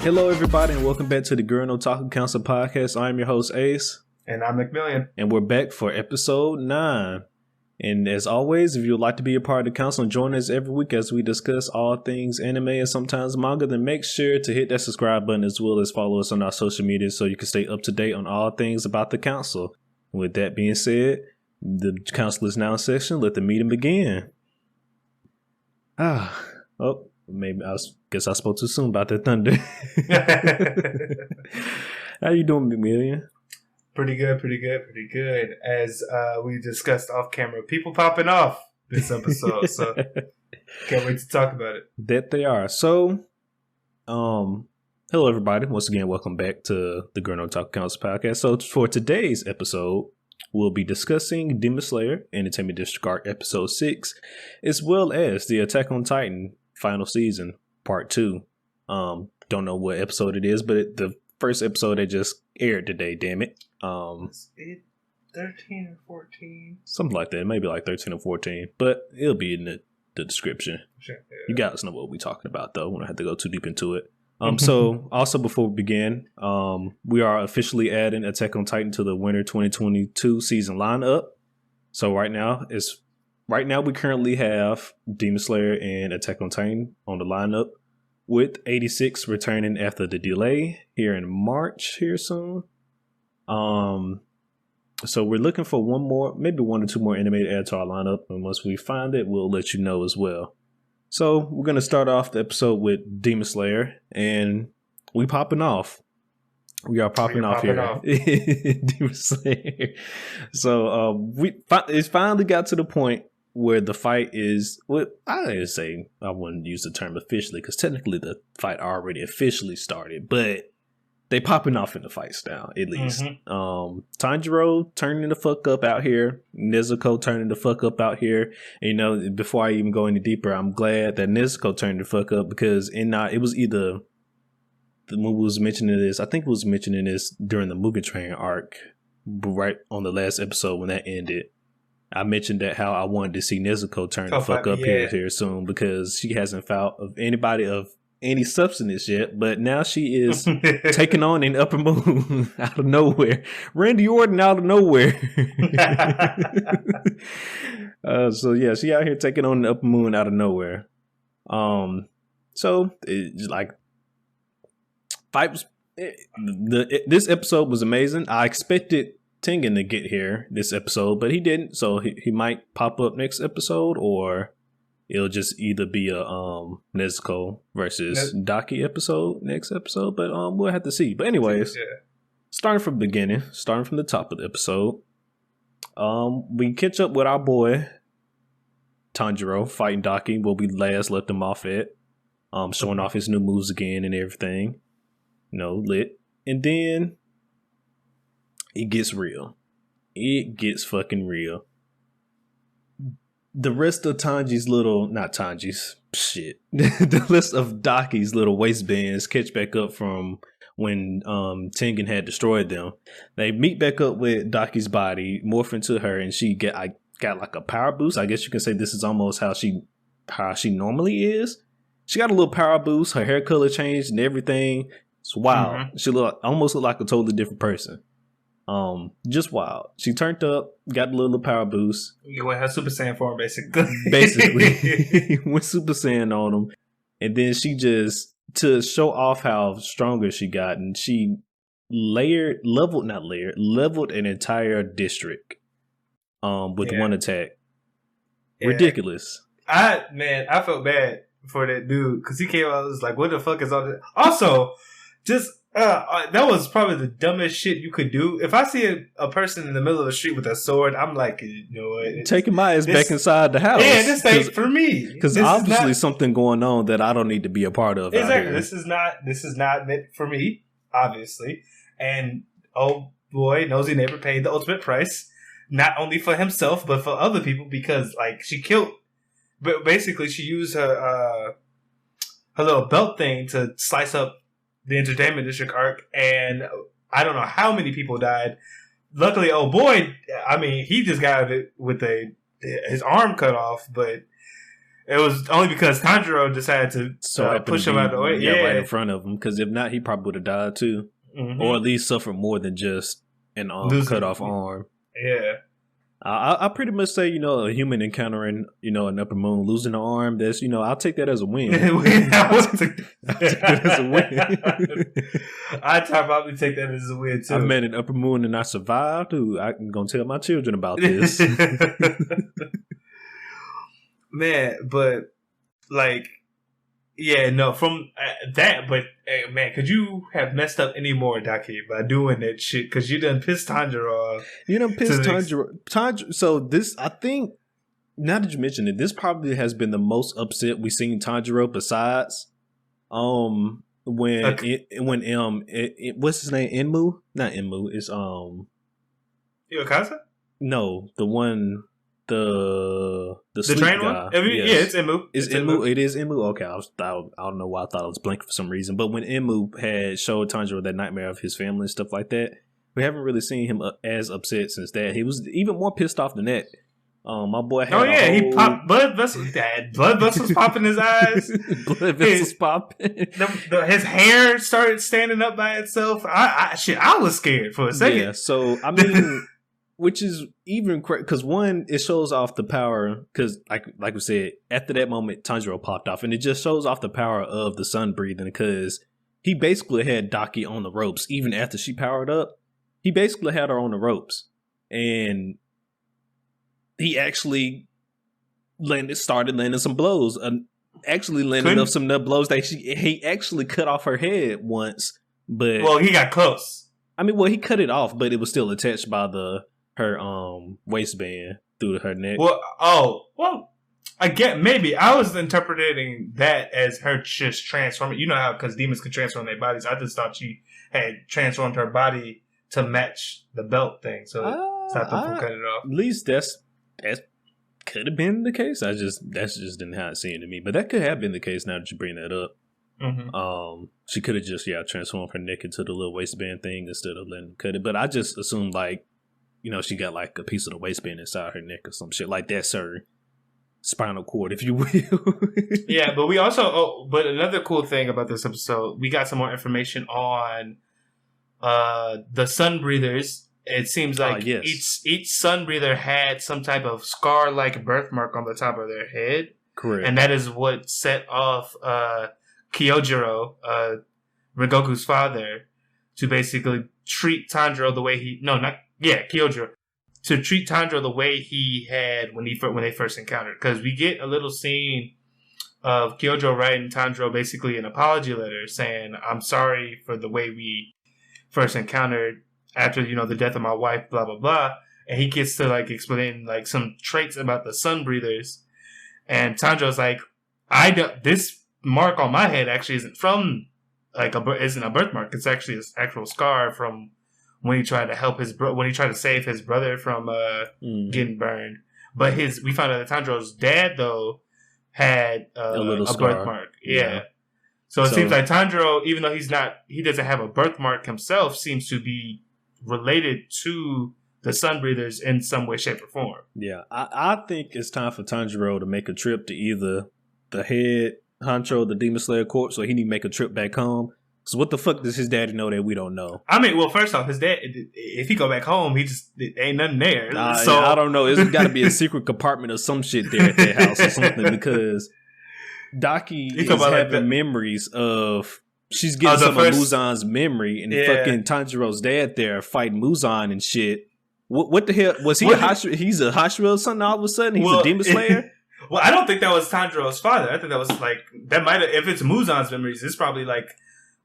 Hello, everybody, and welcome back to the Gurren Otaku Council podcast. I'm your host, Ace. And I'm McMillian. And we're back for episode 9. And as always, if you would like to be a part of the council and join us every week as we discuss all things anime and sometimes manga, then make sure to hit that subscribe button as well as follow us on our social media so you can stay up to date on all things about the council. With that being said, the council is now in session. Let the meeting begin. Maybe guess I spoke too soon about the thunder. How you doing, McMillian? Pretty good. As we discussed off camera, people popping off this episode, so can't wait to talk about it. That they are. So, hello everybody. Once again, welcome back to the Gurren Otaku Council podcast. So for today's episode, we'll be discussing Demon Slayer Entertainment District Arc episode 6, as well as the Attack on Titan final season part 2. Don't know what episode it is, but the first episode that just aired today, damn it. Is it 13 or 14? Something like that. Maybe like 13 or 14. But it'll be in the description. Sure, yeah. You guys know what we're talking about, though. We don't have to go too deep into it. So, also before we begin, we are officially adding Attack on Titan to the Winter 2022 season lineup. So right now we currently have Demon Slayer and Attack on Titan on the lineup, with 86 returning after the delay here in March here soon. So we're looking for one more, maybe 1 or 2 more anime to add to our lineup, and once we find it, we'll let you know as well. So we're gonna start off the episode with Demon Slayer, and we popping off. We are popping off here. Demon Slayer. So it finally got to the point where the fight is, well, I wouldn't use the term officially because technically the fight already officially started, but they popping off in the fights now, at least. Tanjiro turning the fuck up out here. Nezuko turning the fuck up out here. And, before I even go any deeper, I'm glad that Nezuko turned the fuck up because it was either the movie was mentioning this. I think it was mentioning this during the Mugen Train arc, right on the last episode when that ended. I mentioned that how I wanted to see Nezuko turn the fuck up here soon because she hasn't fought of anybody of any substance yet, but now she is taking on an Upper Moon out of nowhere. Randy Orton out of nowhere. So yeah, she out here taking on the Upper Moon out of nowhere. So it's like fight was this episode was amazing. I expected Tengen to get here this episode, but he didn't, so he might pop up next episode, or it'll just either be a Nezuko versus Daki episode next episode, but we'll have to see. But anyways, starting from the beginning, starting from the top of the episode, we catch up with our boy Tanjiro fighting Daki where we last left him off at, showing off his new moves again and everything, lit, and then it gets real. It gets fucking real. The rest of the list of Daki's little waistbands catch back up from when Tengen had destroyed them. They meet back up with Daki's body, morph into her, and she got like a power boost. I guess you can say this is almost how she normally is. She got a little power boost. Her hair color changed and everything. It's wild. She almost looked like a totally different person. Just wild. She turned up, got a little power boost. You went her Super Saiyan form, basically. Went Super Saiyan on him. And then she just, to show off how stronger she got, and she leveled an entire district with one attack. Yeah. Ridiculous. I felt bad for that dude because he came out and was like, what the fuck is all this? Also, just that was probably the dumbest shit you could do. If I see a person in the middle of the street with a sword, I'm like, what? Taking my ass back inside the house. Yeah, this ain't for me. Because obviously something going on that I don't need to be a part of. Exactly. This is not meant for me, obviously. And oh boy, nosy neighbor paid the ultimate price, not only for himself but for other people because she killed. But basically, she used her little belt thing to slice up the Entertainment District arc, and I don't know how many people died. Luckily, oh boy, he just got it with his arm cut off, but It was only because Tanjiro decided to push him out of the way. Yeah, right in front of him. Because if not, he probably would have died too. Mm-hmm. Or at least suffered more than just an cut off arm. Yeah. I pretty much say, a human encountering, an upper moon, losing an arm, that's, I'll take that as a win. I'll take that as a win. I'd probably take that as a win, too. I met an upper moon and I survived. Ooh, I'm going to tell my children about this. Man, but, from that, but, man, could you have messed up any more, Daki, by doing that shit? Because you done pissed Tanjiro off. You done pissed Tanjiro. So this, I think, now that you mention it, this probably has been the most upset we've seen Tanjiro besides, when what's his name? Enmu? Not Enmu. It's, Yokasa? No, the one... The train guy. One? Yes. Yeah, it's Enmu. It's Enmu. It is Enmu. Okay, I don't know why I thought it was blank for some reason. But when Enmu had showed Tanjiro that nightmare of his family and stuff like that, we haven't really seen him as upset since that. He was even more pissed off than that. My boy had he popped blood vessels. Blood vessels popping his eyes. Blood vessels popping. His hair started standing up by itself. I was scared for a second. Yeah. So I mean. Which is even because one, it shows off the power because, like we said, after that moment, Tanjiro popped off, and it just shows off the power of the sun breathing because he basically had Daki on the ropes even after she powered up. He basically had her on the ropes, and he actually started landing some blows. Actually landing up some blows that he actually cut off her head once, but he got close. I mean, he cut it off, but it was still attached by her waistband through her neck. I get maybe I was interpreting that as her just transforming. You know how because demons can transform their bodies. I just thought she had transformed her body to match the belt thing, so stopped them from cutting it off. At least that could have been the case. That's just didn't how it seemed to me, but that could have been the case. Now that you bring that up, she could have just transformed her neck into the little waistband thing instead of letting cut it. But I just assumed she got a piece of the waistband inside her neck or some shit like that's her spinal cord, if you will. Yeah, but we also but another cool thing about this episode, we got some more information on the sun breathers. It seems like each sun breather had some type of scar-like birthmark on the top of their head. Correct. And that is what set off Kyojiro, Rengoku's father, to basically treat Tanjiro the way Kyojiro, to treat Tanjiro the way he had when they first encountered. Because we get a little scene of Kyojiro writing Tanjiro basically an apology letter saying, "I'm sorry for the way we first encountered after the death of my wife, blah blah blah." And he gets to explain some traits about the sun breathers, and Tanjiro's like, this mark on my head actually isn't from isn't a birthmark. It's actually an actual scar from when he tried to help when he tried to save his brother from getting burned. But we found out that Tanjiro's dad though had a birthmark. Yeah. So it seems like Tanjiro, even though he doesn't have a birthmark himself, seems to be related to the sun breathers in some way, shape, or form. Yeah, I think it's time for Tanjiro to make a trip to either the head honcho of the Demon Slayer Corps, or he need to make a trip back home. So what the fuck does his daddy know that we don't know? I mean, well, first off, his dad, if he go back home, ain't nothing there. So I don't know. It's got to be a secret compartment or some shit there at that house or something, because Daki is having memories of... She's getting some of Muzan's memory, and fucking Tanjiro's dad there fighting Muzan and shit. What the hell? Was he he's a Hashira or something all of a sudden? He's a Demon Slayer? Well, I don't think that was Tanjiro's father. I think that was that might have, if it's Muzan's memories, it's probably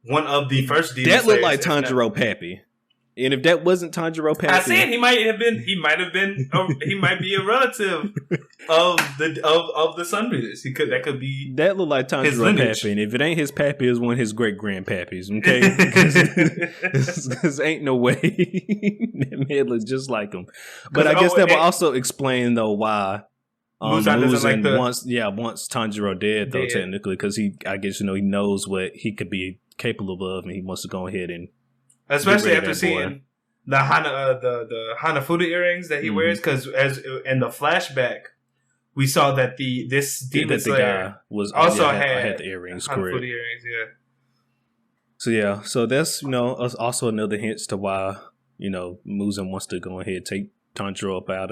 one of the first Demon Slayers. That looked like Tanjiro Pappy. And if that wasn't Tanjiro Pappy, I said he might be a relative of the Sunbreathers. That could be. That looked like Tanjiro Pappy, and if it ain't his pappy, it's one of his great grandpappies. Okay, because ain't no way that man looks just like him. But I guess that will also explain though why Muzan wants Tanjiro dead though, technically, because I guess he knows what he could be capable of, and he wants to go ahead and. Especially after seeing the Hanafuda earrings that he wears, because as in the flashback, we saw that this Demon Slayer guy was also had the earrings, correct? Earrings, yeah. So yeah, so that's also another hint to why Muzan wants to go ahead and take Tanjiro up out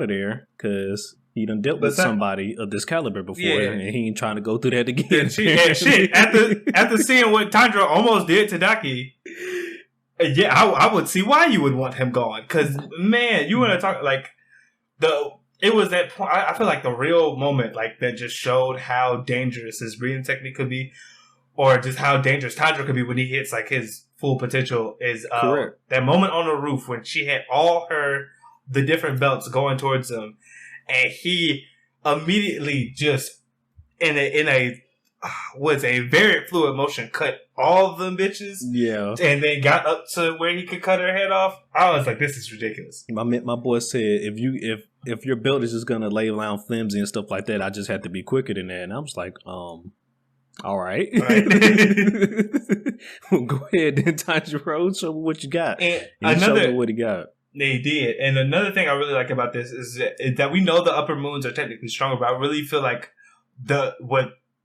of there, because he done dealt with somebody of this caliber before, and he ain't trying to go through that again. Shit. After seeing what Tanjiro almost did to Daki, yeah, I would see why you would want him gone. Because man, you want to talk like it was that point. I feel like the real moment like that just showed how dangerous his breathing technique could be, or just how dangerous Tanjiro could be when he hits like his full potential. Is that moment on the roof when she had all the different belts going towards him, and he immediately just in a very fluid motion cut all of them bitches, and then got up to where he could cut her head off. I was like, this is ridiculous. My boy said, if your belt is just gonna lay around flimsy and stuff like that, I just have to be quicker than that. And I was like, all right. Well, go ahead then, Tanjiro, show me what you got. And show me what he got. They did. And another thing I really like about this is that we know the upper moons are technically stronger, but I really feel like the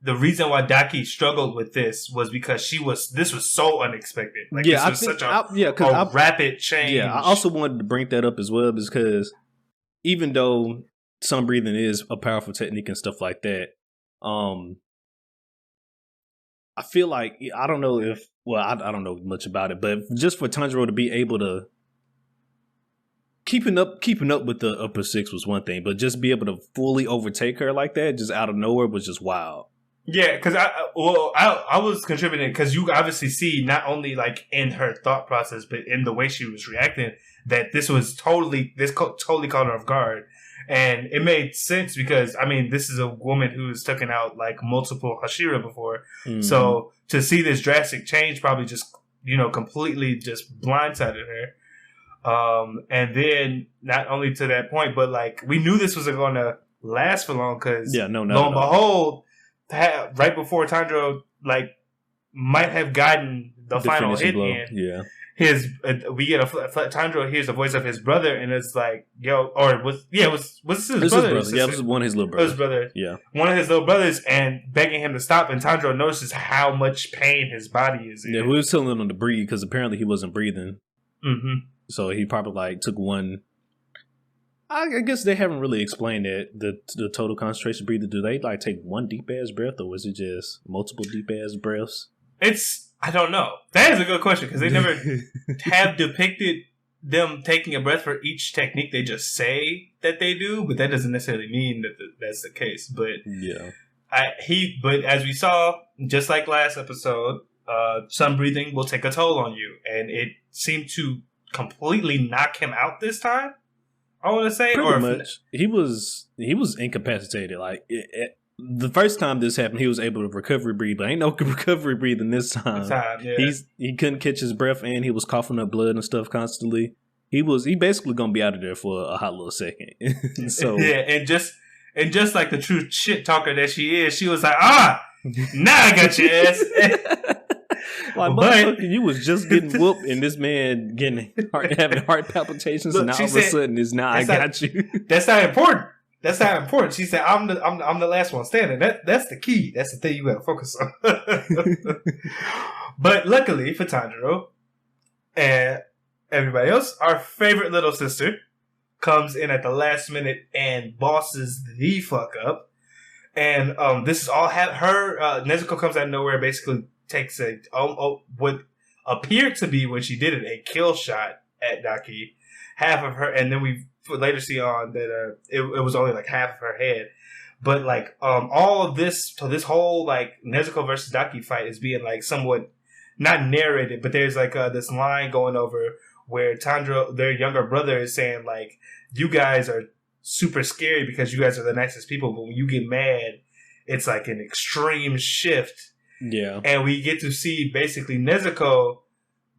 reason why Daki struggled with this was because this was so unexpected. Like, this was such a rapid change. Yeah, I also wanted to bring that up as well, because even though sun breathing is a powerful technique and stuff like that, I feel like, I don't know I don't know much about it, but just for Tanjiro to be able to keeping up with the upper six was one thing, but just be able to fully overtake her like that, just out of nowhere, was just wild. Yeah, because I was contributing because you obviously see not only like in her thought process, but in the way she was reacting, that this totally caught her off guard, and it made sense because I mean this is a woman who's taken out like multiple Hashira before, so to see this drastic change probably just completely just blindsided her, and then not only to that point, but like we knew this wasn't going to last for long because lo and behold. Right before Tanjiro like might have gotten the final hit in, we get Tanjiro hears the voice of his brother, and it's like, was this his brother? Yeah, it was one of his little brothers. His brother, yeah, one of his little brothers, and begging him to stop. And Tanjiro notices how much pain his body is in. Yeah, we was telling him to breathe because apparently he wasn't breathing. Mm-hmm. So he probably like took one. I guess they haven't really explained that the total concentration breathing. Do they like take one deep ass breath, or was it just multiple deep ass breaths? I don't know. That is a good question because they never have depicted them taking a breath for each technique. They just say that they do, but that doesn't necessarily mean that that's the case. But yeah, but as we saw, just like last episode, sun breathing will take a toll on you, and it seemed to completely knock him out this time. I want to say, pretty much. He was incapacitated. Like the first time this happened, he was able to recovery breathe, but ain't no recovery breathing this time. He couldn't catch his breath, and he was coughing up blood and stuff constantly. He basically gonna be out of there for a hot little second. So and just like the true shit talker that she is, she was like, now I got your ass. Like, motherfucker, you was just getting whooped, and this man having heart palpitations, and all of a sudden is now I got you. That's not important. That's not important. She said, "I'm the last one standing." That's the key. That's the thing you got to focus on. But luckily for Tanjiro and everybody else, our favorite little sister comes in at the last minute and bosses the fuck up. And this is all her. Nezuko comes out of nowhere, basically takes what appeared to be when she did it a kill shot at Daki, half of her, and then we later see on that it was only like half of her head. But like all of this, so this whole like Nezuko versus Daki fight is being like somewhat not narrated, but there's like this line going over where Tanjiro, their younger brother, is saying like, you guys are super scary because you guys are the nicest people, but when you get mad, it's like an extreme shift. Yeah. And we get to see basically Nezuko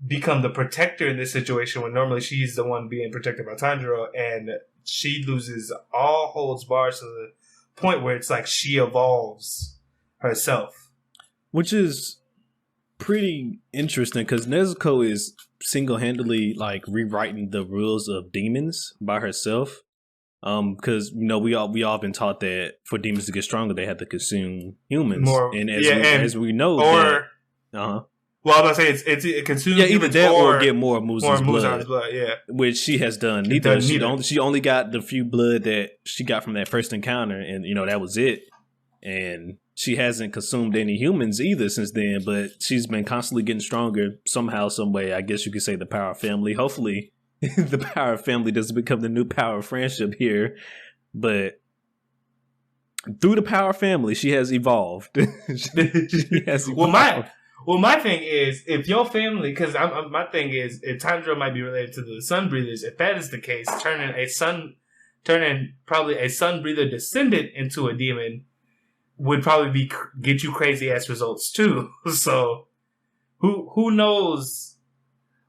become the protector in this situation when normally she's the one being protected by Tanjiro, and she loses all holds bars to the point where it's like she evolves herself. Which is pretty interesting because Nezuko is single-handedly like rewriting the rules of demons by herself. Because we all been taught that for demons to get stronger, they have to consume humans, more, and and as we know, or well, I was gonna say it consumes either that or get more of Muzan's blood, yeah, which she has done. Neither. She only got the few blood that she got from that first encounter, and that was it. And she hasn't consumed any humans either since then. But she's been constantly getting stronger somehow, some way. I guess you could say the power of family. Hopefully, the power of family doesn't become the new power of friendship here, but. Through the power of family, she has evolved. She has evolved. Well, my thing is, if your family, because my thing is, if Tundra might be related to the sun breathers, if that is the case, turning probably a sun breather descendant into a demon would probably get you crazy ass results too. So, who knows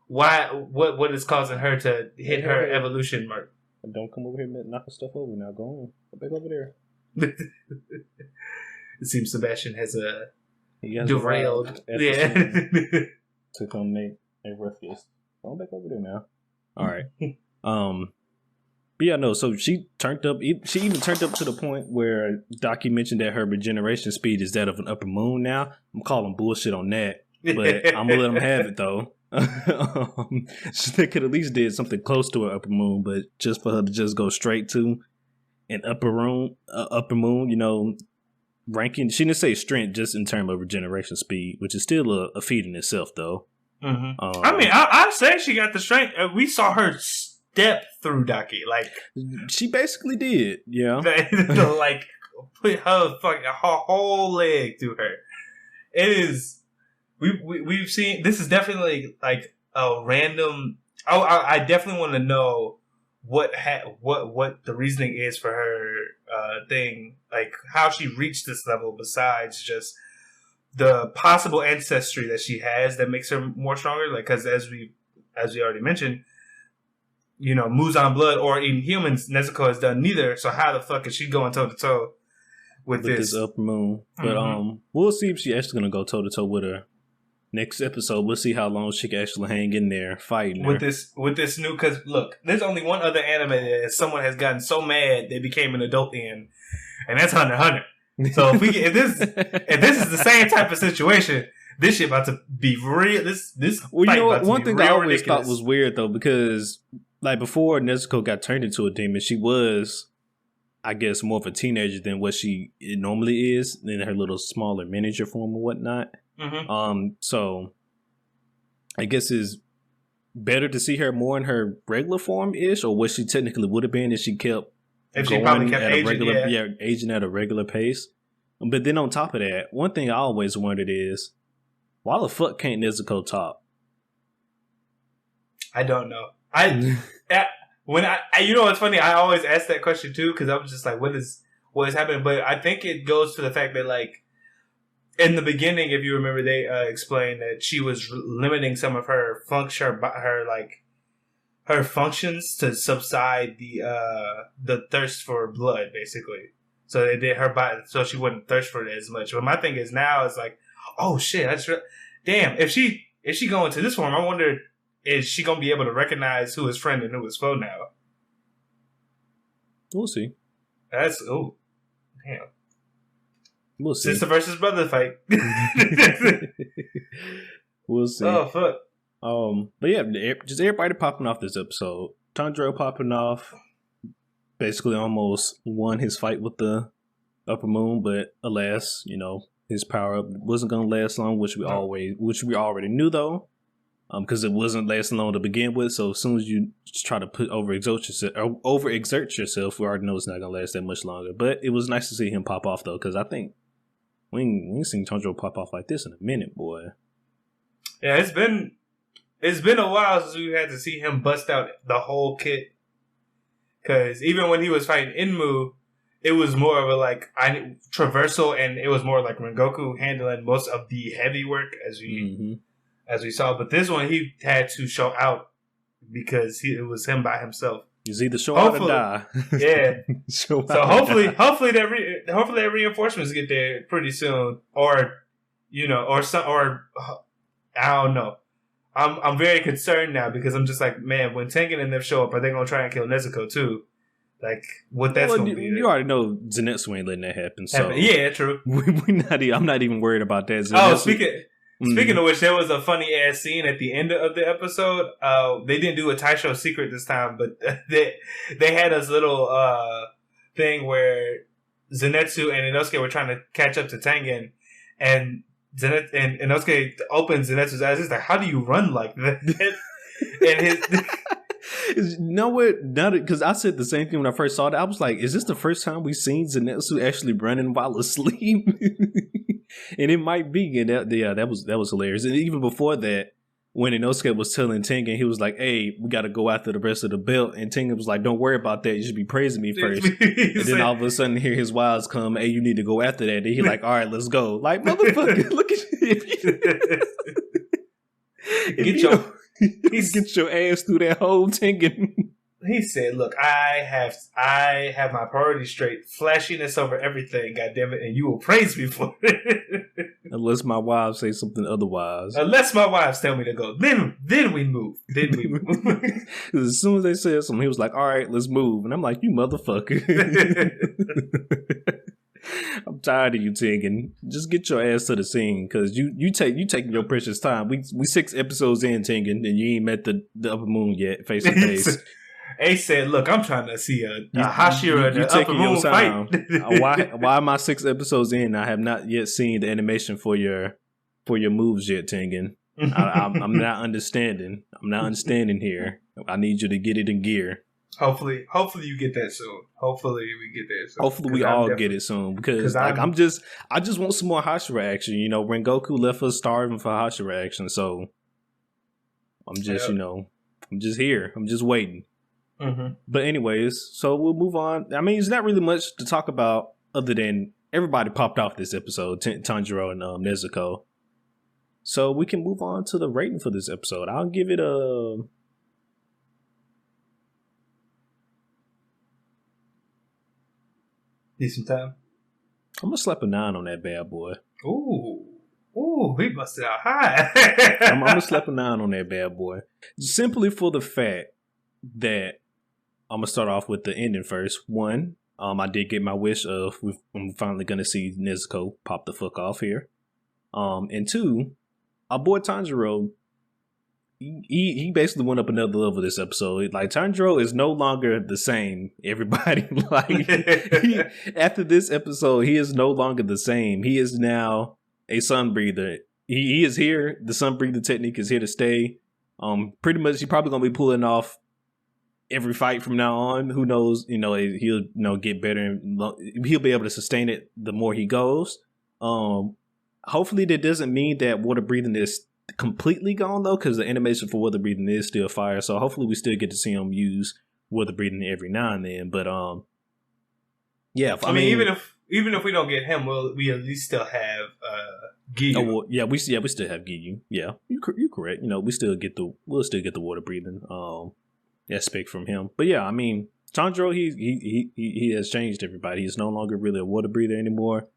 what is causing her to hit her evolution mark? Don't come over here knocking stuff over now. Go on, go back over there. It seems Sebastian has derailed. Yeah. To come make a ruckus. Go back over there now. All right. But yeah, no. So she turned up. She even turned up to the point where Daki mentioned that her regeneration speed is that of an upper moon. Now I'm calling bullshit on that, but I'm gonna let them have it though. They could at least did something close to an upper moon, but just for her to just go straight to an upper moon, ranking. She didn't say strength, just in terms of regeneration speed, which is still a feat in itself, though. Mm-hmm. I mean, I'd say she got the strength. We saw her step through Daki, like she basically did. Yeah, like put her whole leg through her. It is. We've seen. This is definitely like a random. I definitely want to know what the reasoning is for her thing, like how she reached this level, besides just the possible ancestry that she has that makes her more stronger. Like, because as we already mentioned, Muzan blood or even humans, Nezuko has done neither. So how the fuck is she going toe to toe with this upper moon? But we'll see if she's actually gonna go toe to toe with her. Next episode, we'll see how long she can actually hang in there fighting with this new. Because look, there's only one other anime that someone has gotten so mad they became an adult in, and that's Hunter x Hunter. So if this is the same type of situation, this shit about to be real. This one thing I always thought was weird though, because like before Nezuko got turned into a demon, she was, I guess, more of a teenager than what she normally is in her little smaller miniature form or whatnot. Mm-hmm. So I guess it's better to see her more in her regular form ish, or what she technically would have been if she kept aging at a regular pace. But then on top of that, one thing I always wondered is, why the fuck can't Nezuko talk? I don't know. It's funny, I always ask that question too, because I was just like, what is happening? But I think it goes to the fact that, like, in the beginning, if you remember, they explained that she was limiting some of her her functions to subside the thirst for blood, basically. So they did her body so she wouldn't thirst for it as much. But my thing is now it's like, oh shit, damn, if she go into this form, I wonder, is she gonna be able to recognize who is friend and who is foe now? We'll see. Damn. We'll see. Sister versus brother fight. We'll see. Oh fuck. But yeah, just everybody popping off this episode. Tanjiro popping off, basically almost won his fight with the upper moon, but alas, his power up wasn't gonna last long, which we already knew though, because it wasn't lasting long to begin with. So as soon as you try to overexert yourself, we already know it's not gonna last that much longer. But it was nice to see him pop off though, because I think we ain't seen Tanjiro pop off like this in a minute, boy. Yeah, it's been a while since we had to see him bust out the whole kit. Because even when he was fighting Inmu, it was more of a traversal, and it was more like Rengoku handling most of the heavy work as we saw. But this one he had to show out because it was him by himself. He's either show out or die. Yeah. So hopefully that reinforcements get there pretty soon, or I don't know. I'm very concerned now because I'm just like, man, when Tengen and them show up, are they gonna try and kill Nezuko too? like what that's well, going to be. You already know Zenitsu ain't letting that happen. So yeah, true. I'm not even worried about that. Zenitsu, speaking of which, there was a funny ass scene at the end of the episode. They didn't do a Taisho secret this time, but they had this little thing where Zenitsu and Inosuke were trying to catch up to Tengen, and Inosuke opens Zenitsu's eyes. He's like, "How do you run like that?" And his no, what? Now because I said the same thing when I first saw it. I was like, "Is this the first time we've seen Zenitsu actually running while asleep?" And it might be, and that was hilarious. And even before that, when Inosuke was telling Tengen, he was like, "Hey, we got to go after the rest of the belt," and Tengen was like, "Don't worry about that. You should be praising me first." And then all of a sudden, here his wives come, "Hey, you need to go after that." And he's like, "All right, let's go." Like, motherfucker, look at you. Get your ass through that whole Tengen. He said, "Look, I have my priorities straight. Flashiness over everything, goddammit, and you will praise me for it." Unless my wives say something otherwise. Unless my wives tell me to go, then we move. Then we move. As soon as they said something, he was like, "All right, let's move." And I'm like, "You motherfucker." I'm tired of you, Tengen. Just get your ass to the scene, because you taking your precious time. We 6 episodes in, Tengen, and you ain't met the upper moon yet, face to face. Ace said, "Look, I'm trying to see a Hashira and the upper moon fight." Why am I 6 episodes in? I have not yet seen the animation for your moves yet, Tengen. I'm not understanding. I'm not understanding here. I need you to get it in gear. Hopefully you get that soon. Hopefully we get that soon. Hopefully we all get it soon, because like I just want some more Hashira action. You know, Rengoku left us starving for Hashira action, so I'm just I'm just here. I'm just waiting. Mm-hmm. But anyways, so we'll move on. I mean, there's not really much to talk about other than everybody popped off this episode, Tanjiro and Nezuko. So we can move on to the rating for this episode. I'll give it a... decent time. I'm gonna slap a 9 on that bad boy. Ooh, he busted out high. I'm gonna slap a 9 on that bad boy. Simply for the fact that I'm gonna start off with the ending first. One, I did get my wish of I'm finally gonna see Nezuko pop the fuck off here. And 2, our boy Tanjiro, he basically went up another level this episode. Like, Tanjiro is no longer the same, everybody. Like, after this episode, he is no longer the same. He is now a sun breather. He is here. The sun breather technique is here to stay. Pretty much, he's probably gonna be pulling off every fight from now on. Who knows? He'll get better, and he'll be able to sustain it the more he goes. Hopefully, that doesn't mean that water breathing is completely gone, though, because the animation for water breathing is still fire. So hopefully, we still get to see him use water breathing every now and then. But yeah. I mean, even if we don't get him, we at least still have Giyu. Oh, well, yeah, we still have Giyu. Yeah, you're correct. We'll still get the water breathing aspect from him. But yeah, I mean, Tanjiro, he has changed everybody. He's no longer really a water breather anymore.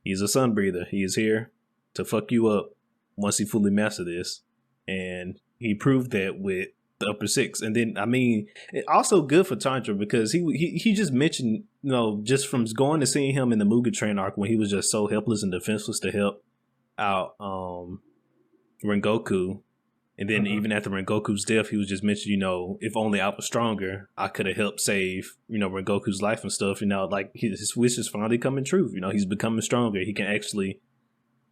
He's a sun breather. He is here to fuck you up once he fully mastered this. And he proved that with the upper 6. And then, I mean, it also good for Tanjiro, because he just mentioned, just from going to seeing him in the Mugen Train arc when he was just so helpless and defenseless to help out Rengoku. And then even after Rengoku's death, he was just mentioning, if only I was stronger, I could have helped save, Rengoku's life and stuff. Like his wish is finally coming true. He's becoming stronger. He can actually,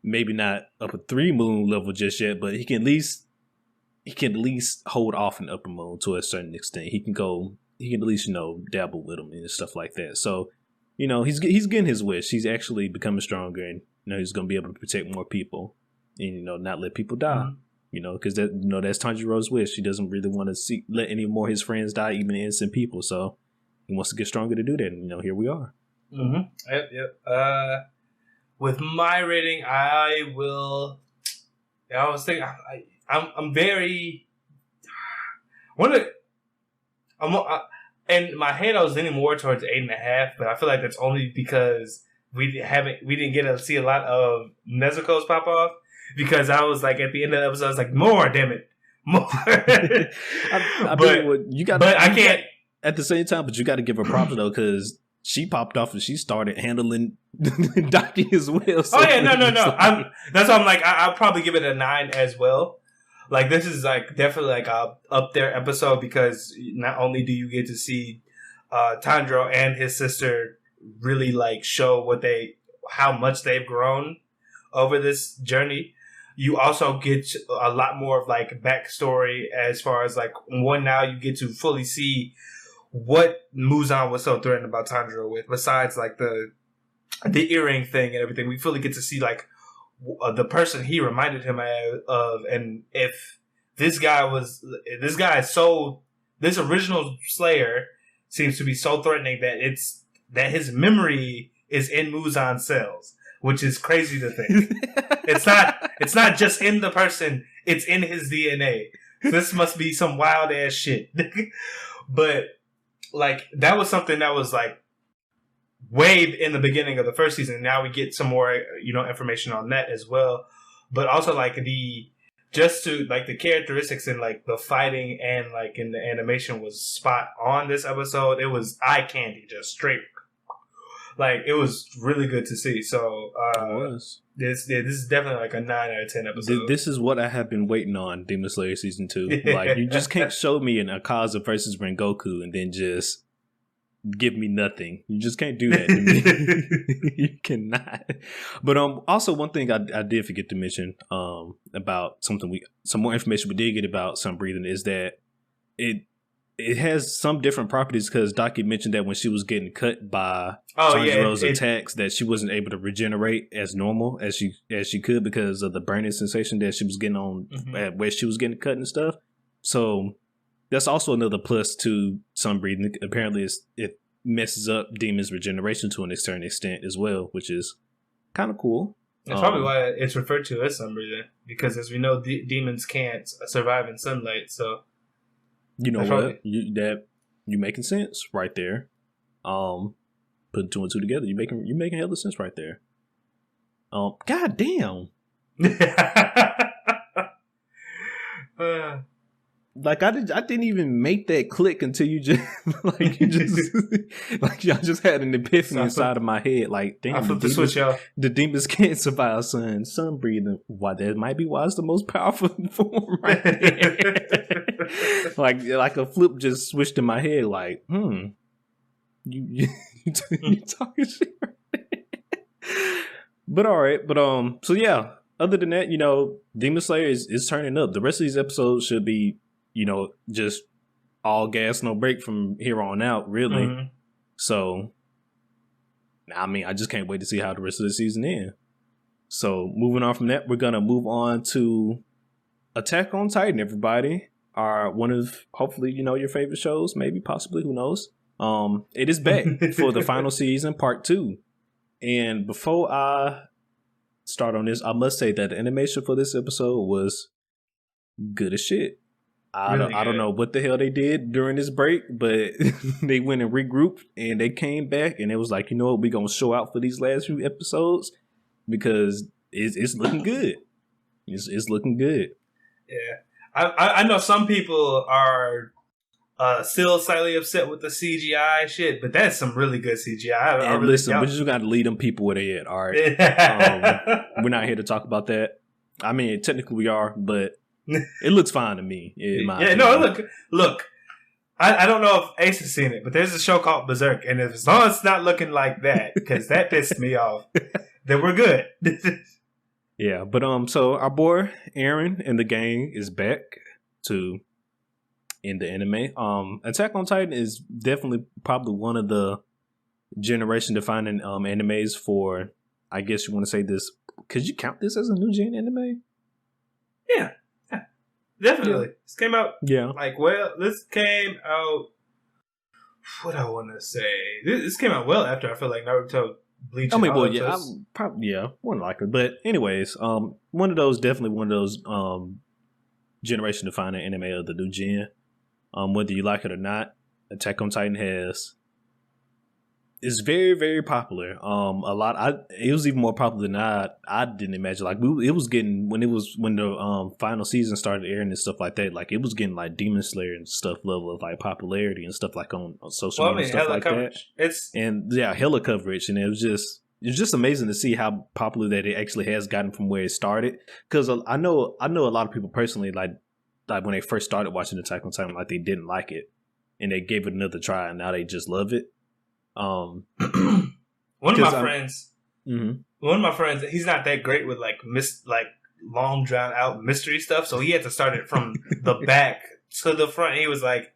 maybe not up a 3 moon level just yet, but he can at least hold off an upper moon to a certain extent. He can at least, dabble with him and stuff like that. So, he's getting his wish. He's actually becoming stronger, and, he's going to be able to protect more people and, not let people die. Mm-hmm. Because that's Tanjiro's wish. He doesn't really want to let any more of his friends die, even innocent people. So he wants to get stronger to do that. And, here we are. Mm-hmm. Yep. With my rating, I will. I was thinking, I'm very. In my head, I was leaning more towards 8.5, but I feel like that's only because we didn't get to see a lot of Nezuko's pop off. Because I was like, at the end of the episode, I was like, more, damn it. More. I can't. at the same time, but you got to give her props though, because she popped off and she started handling Daki as well. So oh yeah, no. That's why I'm like, I'll probably give it a 9 as well. Like this is like definitely like a up there episode because not only do you get to see Tanjiro and his sister really like show how much they've grown over this journey. You also get a lot more of like backstory as far as like now you get to fully see what Muzan was so threatened about Tanjiro with. Besides like the earring thing and everything, we fully get to see like the person he reminded him of, and if this original Slayer seems to be so threatening that his memory is in Muzan's cells, which is crazy to think. It's not just in the person, it's in his DNA. This must be some wild ass shit. But like that was something that was like way in the beginning of the first season. Now we get some more, information on that as well. But also like the characteristics and like the fighting and like in the animation was spot on this episode. It was eye candy, just straight. Like it was really good to see. So this is definitely like a 9 out of 10 episode. This is what I have been waiting on, Demon Slayer season 2. Like you just can't show me an Akaza versus Rengoku and then just give me nothing. You just can't do that to me. You cannot. But also one thing I did forget to mention about some more information we did get about Sun Breathing is that it has some different properties because Daki mentioned that when she was getting cut by Tanjiro's attacks, that she wasn't able to regenerate as normal as she could because of the burning sensation that she was getting on at where she was getting cut and stuff. So that's also another plus to Sun Breathing. Apparently, it messes up Demon's regeneration to an certain extent as well, which is kind of cool. That's probably why it's referred to as Sun Breathing, because as we know, demons can't survive in sunlight, so... You know what? You making sense right there. Putting 2 and 2 together, you making hella sense right there. God damn. Like I didn't even make that click until you just like y'all just had an epiphany inside of my head. Like damn, I flipped the switch, y'all. The demons can't survive sun breathing. Why that might be why it's the most powerful form right there. like a flip just switched in my head. Like you talking shit. But all right, so yeah. Other than that, Demon Slayer is turning up. The rest of these episodes should be, just all gas, no break from here on out, really. Mm-hmm. So, I mean, I just can't wait to see how the rest of the season ends. So, moving on from that, we're going to move on to Attack on Titan, everybody. One of, hopefully, your favorite shows, maybe, possibly, who knows. It is back for the final season, part 2. And before I start on this, I must say that the animation for this episode was good as shit. I don't know what the hell they did during this break, but they went and regrouped and they came back and it was like, what, we're gonna show out for these last few episodes because it's looking good. It's looking good. Yeah, I know some people are still slightly upset with the CGI shit, but that's some really good CGI. And listen, we just got to lead them people where they at. All right, we're not here to talk about that. I mean, technically we are, but it looks fine to me. Look. I don't know if Ace has seen it, but there's a show called Berserk, and as long as it's not looking like that, because that pissed me off, then we're good. Yeah, but so our boy Aaron and the gang is back in the anime. Attack on Titan is definitely probably one of the generation defining animes for, I guess you want to say this. Could you count this as a new gen anime? Yeah, definitely. Yeah. This came out. Yeah, this came out. What I want to say, this came out well after I feel like Naruto, Bleach. I mean, well, yeah, more than likely. But anyways, one of those generation defining anime of the new gen. Whether you like it or not, Attack on Titan has it's very, very popular. A lot. It was even more popular than I didn't imagine. Like it was getting when the final season started airing and stuff like that. Like it was getting like Demon Slayer and stuff level of like popularity and stuff like on social media and stuff like coverage. that. Hella coverage, and it was just amazing to see how popular that it actually has gotten from where it started. Because I know a lot of people personally like when they first started watching Attack on Titan, like they didn't like it, and they gave it another try, and now they just love it. One of my friends, he's not that great with like long drawn out mystery stuff, so he had to start it from the back to the front. He was like,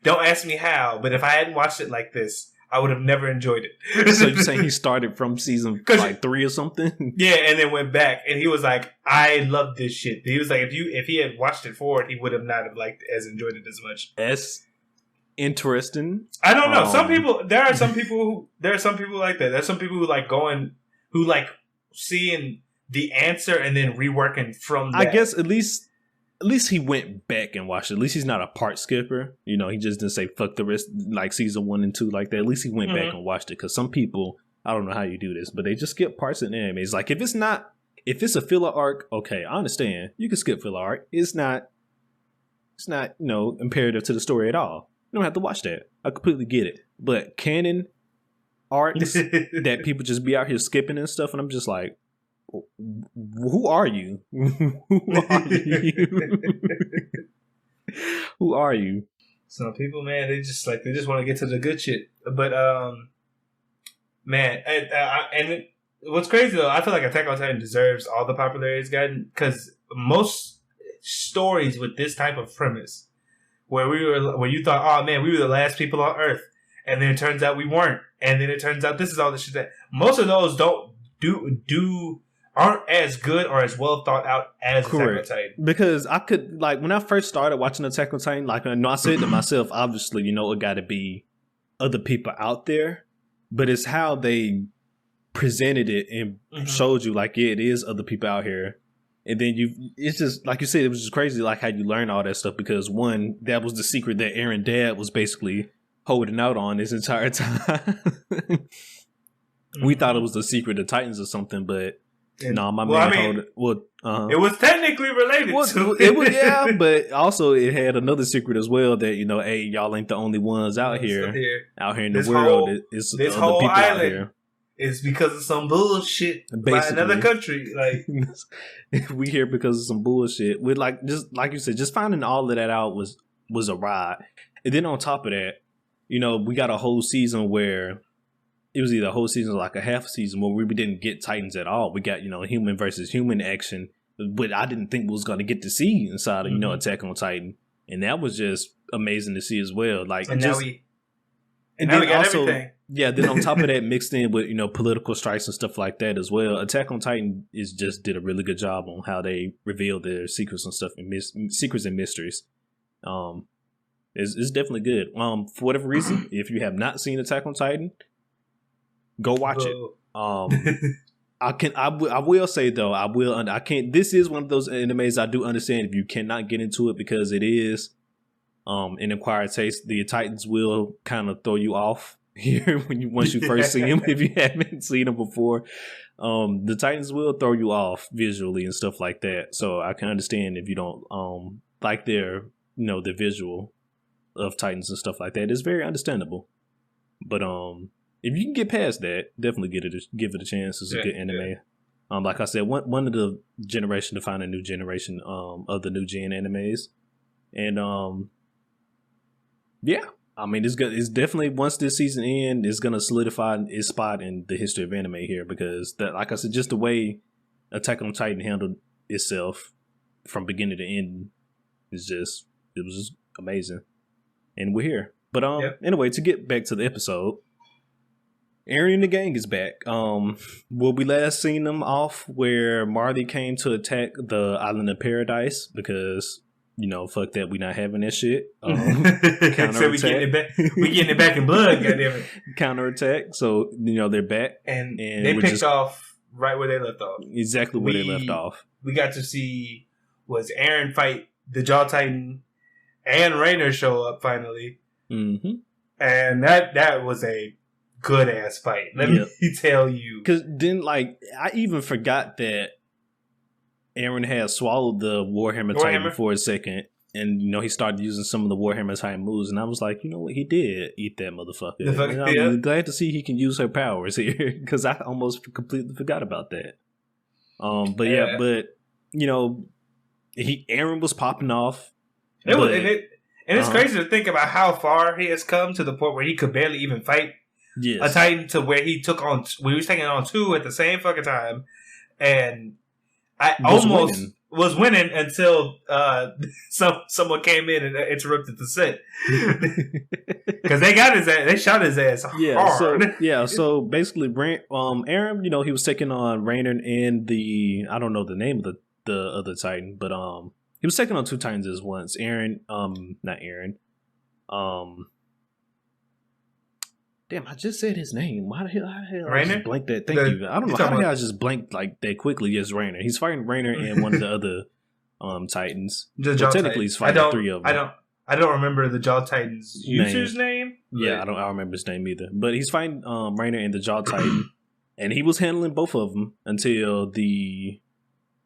"Don't ask me how, but if I hadn't watched it like this, I would have never enjoyed it." So you're saying he started from season like 3 or something? Yeah, and then went back, and he was like, "I love this shit." He was like, "If he had watched it forward, he would have not have enjoyed it as much." Interesting. I don't know. There are some people like that. There's some people who like seeing the answer and then reworking from that. I guess at least he went back and watched it. At least he's not a part skipper. You know, he just didn't say fuck the rest like season 1 and 2 like that. At least he went back and watched it. Because some people, I don't know how you do this, but they just skip parts in anime. It's like if it's a filler arc, okay, I understand. You can skip filler arc. It's not imperative to the story at all. You don't have to watch that. I completely get it. But canon arcs that people just be out here skipping and stuff, and I'm just like, who are you? Who are you? Who are you? Some people, man, they just want to get to the good shit. But man, and what's crazy though, I feel like Attack on Titan deserves all the popularity it's gotten because most stories with this type of premise, where you thought, oh man, we were the last people on Earth, and then it turns out we weren't, and then it turns out this is all the shit that most of those aren't as good or as well thought out as Attack on Titan. Because I could when I first started watching Attack on Titan, I said to myself, obviously, it got to be other people out there, but it's how they presented it and showed you it is other people out here. And then it's just like you said, it was just crazy how you learn all that stuff because one, that was the secret that Eren dad was basically holding out on this entire time. We thought it was the secret of Titans or something, but no, my man it was technically related to it. Was, yeah, but also it had another secret as well that hey, y'all ain't the only ones out here in the world. It's this other whole people island out here. Is because of some bullshit by another country. We here because of some bullshit. With just like you said, just finding all of that out was a ride. And then on top of that, we got a whole season where it was either a whole season or like a half season where we didn't get Titans at all. We got human versus human action, but I didn't think we was gonna get to see inside of Attack on Titan, and that was just amazing to see as well. Now we got everything. Yeah, then on top of that, mixed in with political strikes and stuff like that as well. Attack on Titan just did a really good job on how they revealed their secrets and stuff and secrets and mysteries. It's definitely good. For whatever reason, if you have not seen Attack on Titan, go watch it. I will say though, I can't. This is one of those animes I do understand if you cannot get into it because it is an acquired taste. The Titans will kind of throw you off here once you first see them if you haven't seen them before. The Titans will throw you off visually and stuff like that. So I can understand if you don't like their the visual of Titans and stuff like that. It's very understandable. But if you can get past that, definitely give it a chance. It's a good anime. Yeah. Like I said, one of the generation to find a new generation of the new gen animes, and yeah, I mean it's definitely once this season ends, it's gonna solidify its spot in the history of anime here because like I said, just the way Attack on Titan handled itself from beginning to end it was just amazing, and we're here. But anyway, to get back to the episode. Eren and the gang is back. Well, we last seen them off where Marley came to attack the island of Paradise because, fuck that, we not having that shit. So we getting it back in blood, goddammit. Counterattack. So, they're back. And they picked off right where they left off. Exactly where they left off. We got to see Eren fight the Jaw Titan and Rainer show up finally. Mm-hmm. And that was a good ass fight. Let me tell you. Because then, like, I even forgot that Eren had swallowed the Warhammer Titan for a second. And, he started using some of the Warhammer Titan moves. And I was like, you know what? He did eat that motherfucker. I'm glad to see he can use her powers here. Because I almost completely forgot about that. But Eren was popping off. It's crazy to think about how far he has come to the point where he could barely even fight a Titan, to where he was taking on 2 at the same fucking time. And I was winning until someone came in and interrupted the set. Because they got his ass, they shot his ass hard. So basically, Eren, he was taking on Rainer and I don't know the name of the other Titan, but he was taking on 2 Titans at once. Not Eren. Damn, I just said his name. Why the hell I just blanked that? Thank you. I don't know how the hell I just blanked like that quickly. Yes, Rainer. He's fighting Rainer and one of the other Titans. Technically, he's fighting 3 of them. I don't remember the Jaw Titan's user's name. Yeah, I don't remember his name either. But he's fighting Rainer and the Jaw Titan, and he was handling both of them until the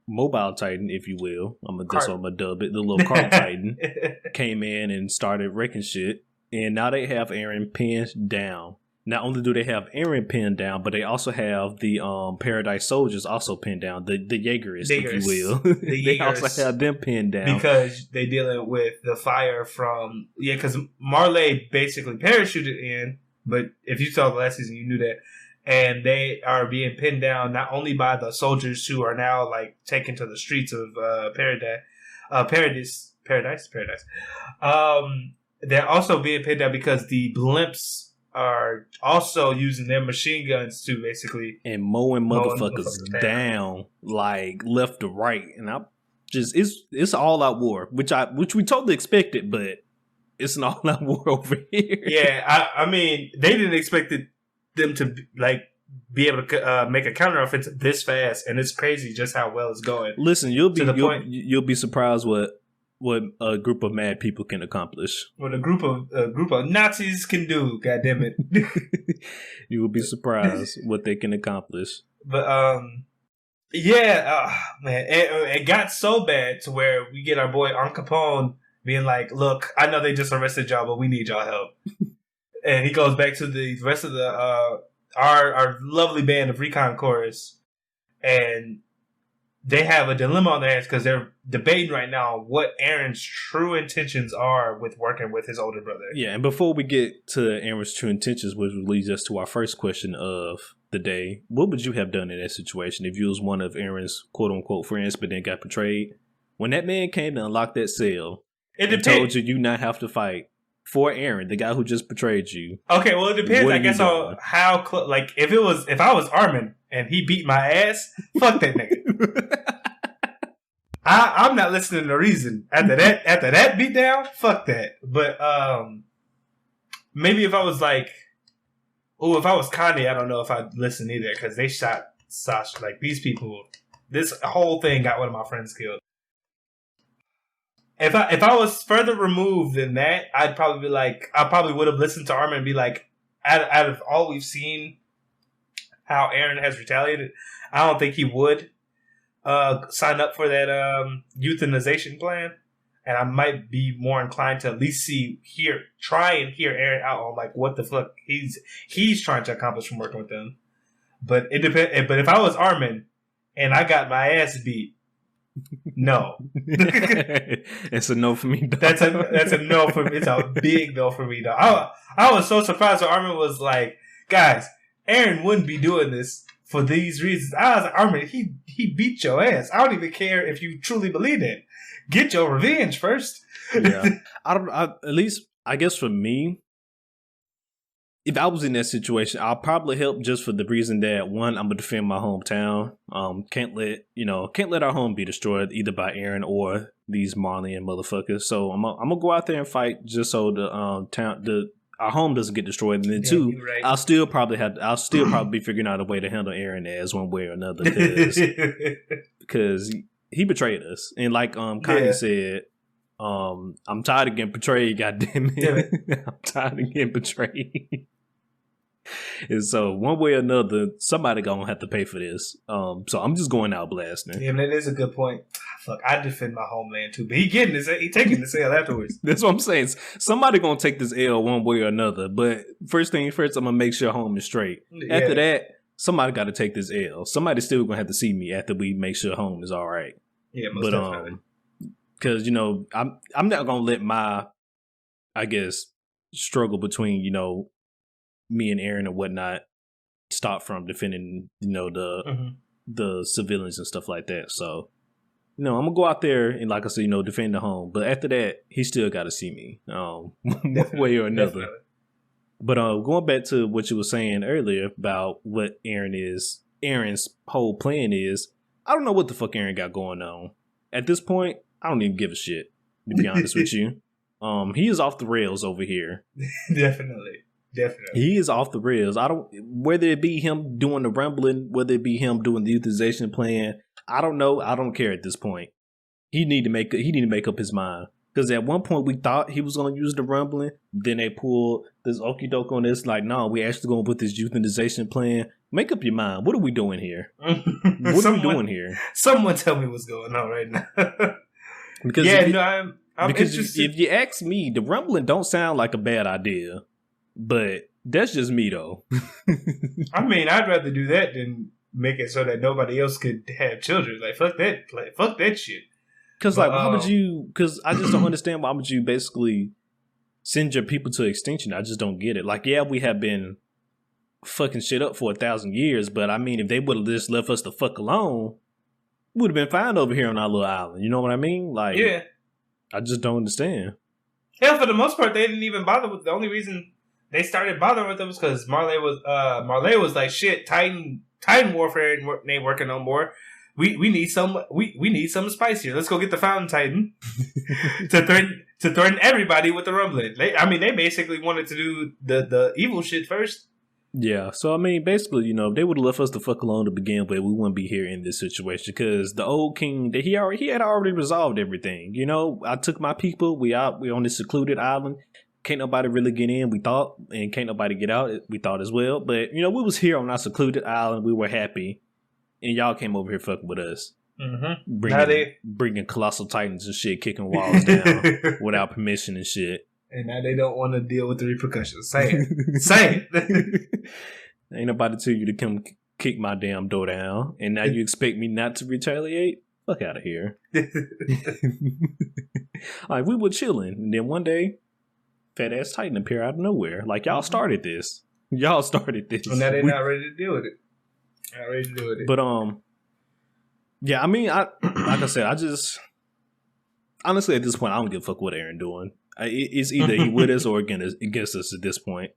Mobile Titan, if you will. That's what I'm gonna dub it. The little Cart Titan came in and started wrecking shit. And now they have Eren pinned down. Not only do they have Eren pinned down, but they also have the Paradise Soldiers also pinned down. The Jaegerists, if you will. They also have them pinned down. Because they dealing with the fire from... Yeah, because Marley basically parachuted in. But if you saw the last season, you knew that. And they are being pinned down not only by the soldiers who are now like taken to the streets of Paradise. They're also being pinned down because the blimps are also using their machine guns to basically mowing motherfuckers down like left to right, and I just it's all out war, which we totally expected, but it's an all out war over here. Yeah, I mean they didn't expect them to be able to make a counteroffensive this fast, and it's crazy just how well it's going. Listen, you'll be surprised what a group of mad people can accomplish. What a group of Nazis can do, goddammit. You will be surprised what they can accomplish. But man, it got so bad to where we get our boy Al Capone being like, "Look, I know they just arrested y'all, but we need y'all help." And he goes back to the rest of the our lovely band of Recon Chorus, and they have a dilemma on their hands because they're debating right now what Eren's true intentions are with working with his older brother. Yeah, and before we get to Eren's true intentions, which leads us to our first question of the day, what would you have done in that situation if you was one of Eren's quote-unquote friends but then got betrayed? When that man came to unlock that cell and told you not have to fight for Eren, the guy who just betrayed you. Okay, well, it depends, I guess, on how close. Like, if I was Armin and he beat my ass, fuck that nigga. I'm not listening to reason after that beatdown. Fuck that. But maybe if I was like, if I was Kanye, I don't know if I'd listen either because they shot Sasha. Like these people, this whole thing got one of my friends killed. If I was further removed than that, I probably would have listened to Armin and be like, out of all we've seen, how Eren has retaliated, I don't think he would sign up for that euthanization plan, and I might be more inclined to at least try and hear Eren out on like what the fuck he's trying to accomplish from working with them. But it depends. But if I was Armin and I got my ass beat, no, it's a no for me. Dog. That's a no for me. It's a big no for me, dog. I was so surprised when Armin was like, guys, Eren wouldn't be doing this for these reasons. I was like, Armin, he beat your ass. I don't even care if you truly believe it. Get your revenge first. Yeah, at least I guess for me, if I was in that situation, I'll probably help just for the reason that one, I'm gonna defend my hometown. Can't let our home be destroyed either by Eren or these Marleyan motherfuckers. So I'm gonna go out there and fight just so our home doesn't get destroyed. And then two, right. I'll still probably be figuring out a way to handle Eren as one way or another because he betrayed us. And like Kanye said, I'm tired of getting betrayed, goddammit. I'm tired of getting betrayed. And so one way or another, somebody gonna have to pay for this. So I'm just going out blasting. Yeah, that is a good point. Fuck, I defend my homeland too, but he taking the sale afterwards. That's what I'm saying. Somebody gonna take this L one way or another. But first thing first, I'm gonna make sure home is straight. Yeah. After that, somebody got to take this L. Somebody still gonna have to see me after we make sure home is all right. Yeah, most definitely. Because I'm not gonna let my, I guess, struggle between me and Aaron and whatnot stop from defending the civilians and stuff like that. So I'm gonna go out there and, like I said, defend the home. But after that, he still got to see me, one way or another. Definitely. But going back to what you were saying earlier about what Aaron's whole plan is, I don't know what the fuck Aaron got going on. At this point, I don't even give a shit, to be honest with you. He is off the rails over here. Definitely. He is off the rails. Whether it be him doing the rumbling, whether it be him doing the euthanization plan, I don't know. I don't care at this point. He need to make up his mind. Because at one point we thought he was going to use the rumbling. Then they pulled this okie doke on this. Like, no, we actually going to put this euthanization plan. Make up your mind. What are we doing here? What are we doing here? Someone tell me what's going on right now. Because I'm interested. If you ask me, the rumbling don't sound like a bad idea. But that's just me, though. I mean, I'd rather do that than make it so that nobody else could have children. Like, fuck that shit. Because, why would you... Because I just don't understand why would you basically send your people to extinction. I just don't get it. Like, yeah, we have been fucking shit up for 1,000 years, but I mean, if they would have just left us the fuck alone, we would have been fine over here on our little island. You know what I mean? Like, yeah. I just don't understand. Hell, for the most part, they didn't even bother with... The only reason they started bothering with them was because Marley was like, shit, Titan warfare ain't working no more. We need some spicier. Let's go get the Fountain Titan to threaten everybody with the rumbling. They basically wanted to do the evil shit first. Yeah, so I mean, basically, if they would have left us the fuck alone to begin with, we wouldn't be here in this situation. Because the old king, he had already resolved everything. I took my people. We on this secluded island. Can't nobody really get in, we thought, and can't nobody get out, we thought as well. But we was here on our secluded island. We were happy. And y'all came over here fucking with us. Mm-hmm. Bringing colossal titans and shit, kicking walls down without permission and shit. And now they don't want to deal with the repercussions. Say it. Ain't nobody tell you to come kick my damn door down. And now you expect me not to retaliate? Fuck out of here. Like, we were chilling. And then one day, fat ass titan appear out of nowhere. Like, y'all started this. Well, now they're not ready to deal with it. But yeah, I mean, like I said, I just honestly at this point I don't give a fuck what Aaron doing. It's either he with us or against us at this point.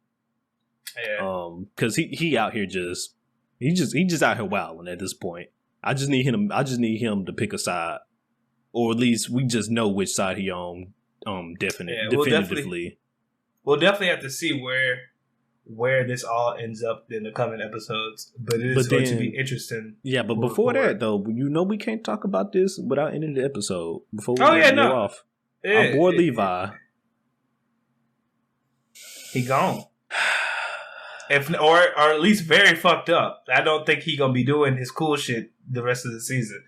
Yeah. Because he out here just out here wilding at this point. I just need him to pick a side, or at least we just know which side he on. Definitively. We'll definitely have to see where this all ends up in the coming episodes, but it is going to be interesting. Yeah, but before that, though, we can't talk about this without ending the episode. Before we go off, our boy Levi, he gone, or at least very fucked up. I don't think he gonna be doing his cool shit the rest of the season.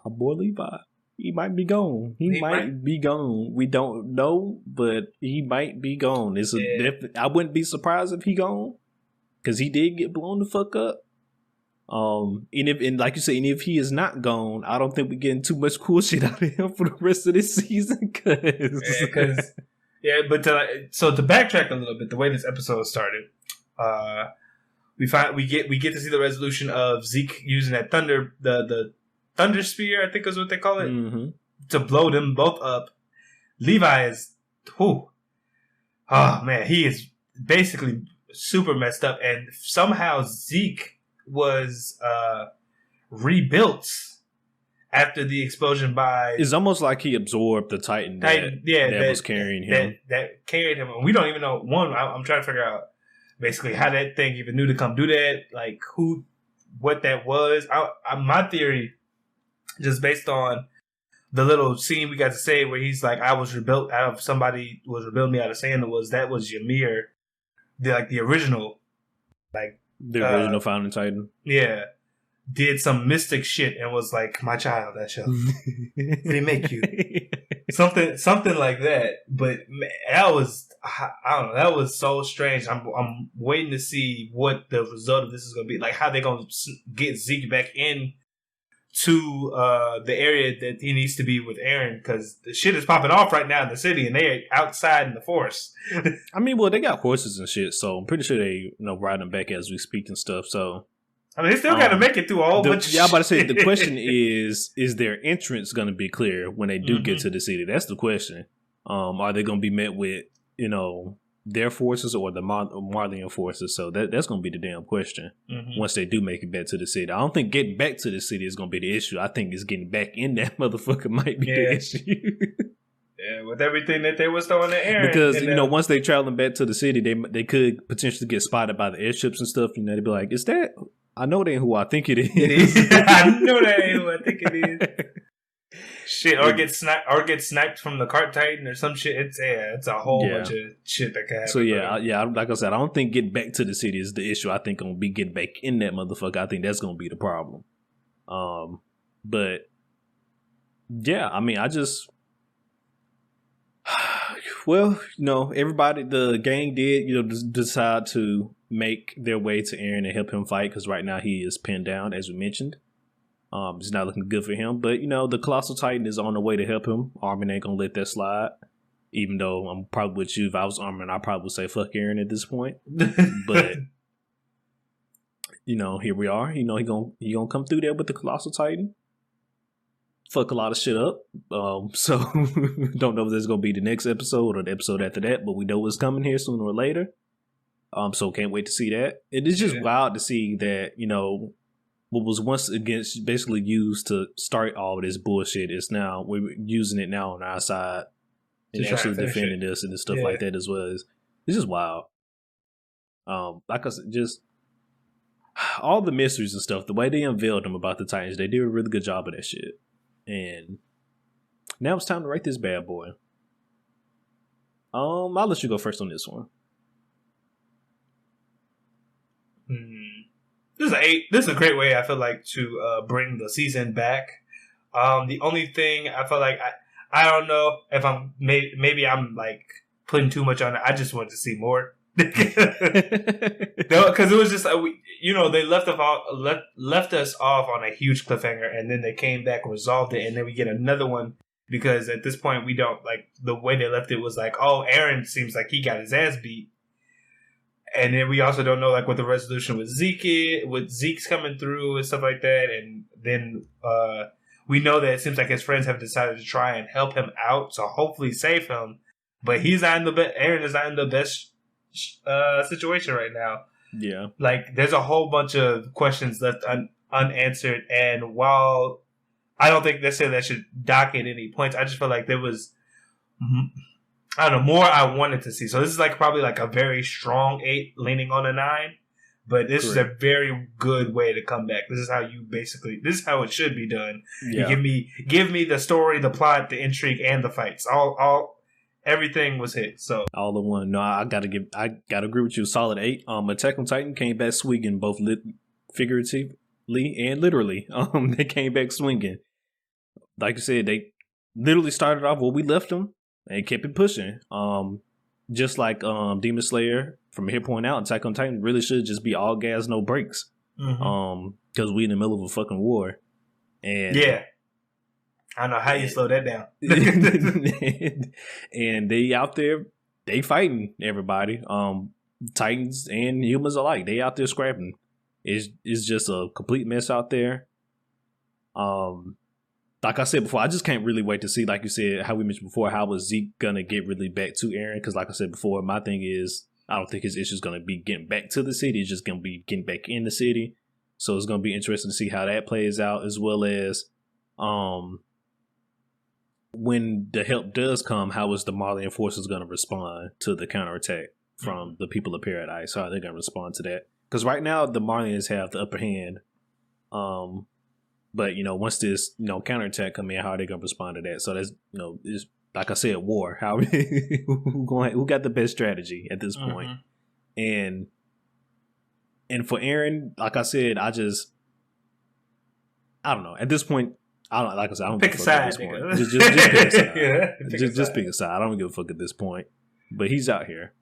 Our boy Levi. He might be gone. He might be gone. We don't know, but he might be gone. I wouldn't be surprised if he gone, because he did get blown the fuck up. And like you said, and if he is not gone, I don't think we're getting too much cool shit out of him for the rest of this season. So to backtrack a little bit, the way this episode started, we get to see the resolution of Zeke using that the Thunder Spear, I think is what they call it, to blow them both up. Levi is, oh man, he is basically super messed up, and somehow Zeke was rebuilt after the explosion by... It's almost like he absorbed the Titan that was carrying him. That carried him. And we don't even know, I'm trying to figure out basically how that thing even knew to come do that, like what that was. My theory, just based on the little scene we got to say where he's like, I was rebuilt out of somebody was rebuilding me out of sand, that was Ymir the original, like the original Founding Titan. Yeah, did some mystic shit and was like, "My child, I shall remake you." something like that. But man, that was, I don't know, that was so strange. I'm waiting to see what the result of this is going to be. Like how they going to get Zeke back in to the area that he needs to be with Eren, because the shit is popping off right now in the city and they're outside in the forest. I mean, well, they got horses and shit, so I'm pretty sure they riding them back as we speak and stuff. So I mean, they still got to make it through a whole bunch of shit. I'm about to say, the question is their entrance going to be clear when they do get to the city? That's the question. Are they going to be met with, their forces or the Marleyan forces? So that's going to be the damn question once they do make it back to the city. I don't think getting back to the city is going to be the issue. I think it's getting back in that motherfucker might be the issue. Yeah, with everything that they was throwing in the air. Because, once they traveling back to the city, they could potentially get spotted by the airships and stuff. They'd be like, is that... I know that ain't who I think it is. I know that ain't who I think it is. Shit, or get sniped from the cart titan or some shit. It's a whole bunch of shit that can happen. So like I said, I don't think getting back to the city is the issue. I think I'm gonna be getting back in that motherfucker. I think that's gonna be the problem. But yeah, I mean, I just everybody, the gang did decide to make their way to Eren and help him fight, because right now he is pinned down, as we mentioned. It's not looking good for him, but the Colossal Titan is on the way to help him. Armin ain't gonna let that slide, even though I'm probably with you. If I was Armin, I probably would say fuck Eren at this point. But here we are. He gonna come through there with the Colossal Titan, fuck a lot of shit up. So don't know if there's gonna be the next episode or the episode after that, but we know what's coming here sooner or later. So can't wait to see that. It is just wild to see that, what was once against basically used to start all of this bullshit is now we're using it now on our side and actually defending this and stuff like that as well. It's just wild. Like I said, just all the mysteries and stuff, the way they unveiled them about the Titans, they did a really good job of that shit. And now it's time to rate this bad boy. I'll let you go first on this one. This is an 8. This is a great way, I feel like, to bring the season back. The only thing I feel like I don't know if I'm maybe I'm like putting too much on it. I just wanted to see more because it was just they left us off on a huge cliffhanger, and then they came back, resolved it, and then we get another one. Because at this point we don't like the way they left it was like, oh, Eren seems like he got his ass beat. And then we also don't know like what the resolution with Zeke is, with Zeke's coming through and stuff like that. And then we know that it seems like his friends have decided to try and help him out, so hopefully save him. But he's not in the best. Eren is not in the best situation right now. Yeah, like there's a whole bunch of questions left unanswered. And while I don't think necessarily that should dock at any points, I just feel like there was. I don't know, more I wanted to see. So this is like probably like a very strong 8 leaning on a 9. But this is a very good way to come back. This is how it should be done. Yeah. You give me the story, the plot, the intrigue, and the fights. Everything was hit. So all in one. No, I gotta agree with you. Solid 8. Attack on Titan came back swinging, both figuratively and literally. They came back swinging. Like you said, they literally started off where we left them. And kept it pushing. Just like Demon Slayer from here point out, Attack on Titan really should just be all gas, no brakes. Because we in the middle of a fucking war. And yeah. I don't know how you slow that down. And they out there, they fighting everybody. Titans and humans alike. They out there scrapping. It's just a complete mess out there. Like I said before, I just can't really wait to see, like you said, how we mentioned before, how was Zeke going to get really back to Eren? Because like I said before, my thing is, I don't think his issue is going to be getting back to the city. It's just going to be getting back in the city. So it's going to be interesting to see how that plays out, as well as when the help does come, how is the Marleyan forces going to respond to the counterattack from the people of Paradise? How are they going to respond to that? Because right now, the Marleyans have the upper hand. But, once this, counterattack come in, how are they going to respond to that? So that's, it's like I said, war. Who got the best strategy at this point? And for Eren, like I said, I don't know. At this point, I don't pick give a a fuck side. at this point. Just pick a side. Yeah, just pick a side. I don't give a fuck at this point. But he's out here.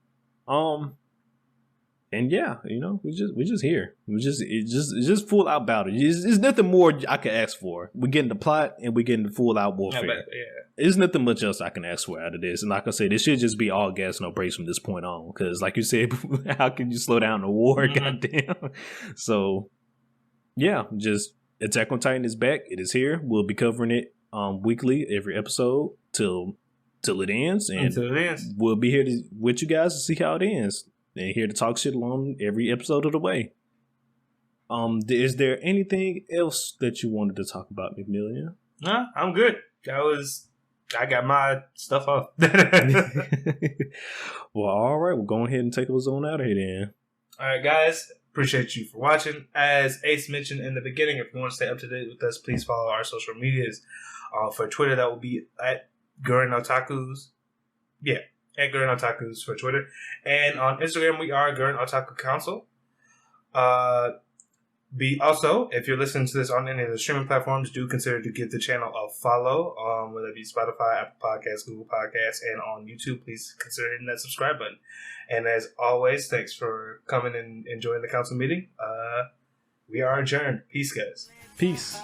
And yeah, we just here. It's just full out battle. It's nothing more I can ask for. We're getting the plot and we're getting the full out warfare. Yeah. There's nothing much else I can ask for out of this. And like I said, it should just be all gas, no brakes from this point on. Because like you said, how can you slow down the war? Mm-hmm. Goddamn. So yeah, just Attack on Titan is back. It is here. We'll be covering it weekly, every episode till it ends. And until it ends. We'll be here with you guys to see how it ends. And here to talk shit along every episode of the way. Is there anything else that you wanted to talk about, McMillian? No, I'm good. I got my stuff off. Well, all right. We'll go ahead and take us on out of here then. All right, guys. Appreciate you for watching. As Ace mentioned in the beginning, if you want to stay up to date with us, please follow our social medias. For Twitter, that will be at Gurren Otaku's. Yeah. At Gurren Otaku's for Twitter. And on Instagram, we are Gurren Otaku Council. Also, if you're listening to this on any of the streaming platforms, do consider to give the channel a follow, whether it be Spotify, Apple Podcasts, Google Podcasts, and on YouTube. Please consider hitting that subscribe button. And as always, thanks for coming and enjoying the council meeting. We are adjourned. Peace, guys. Peace.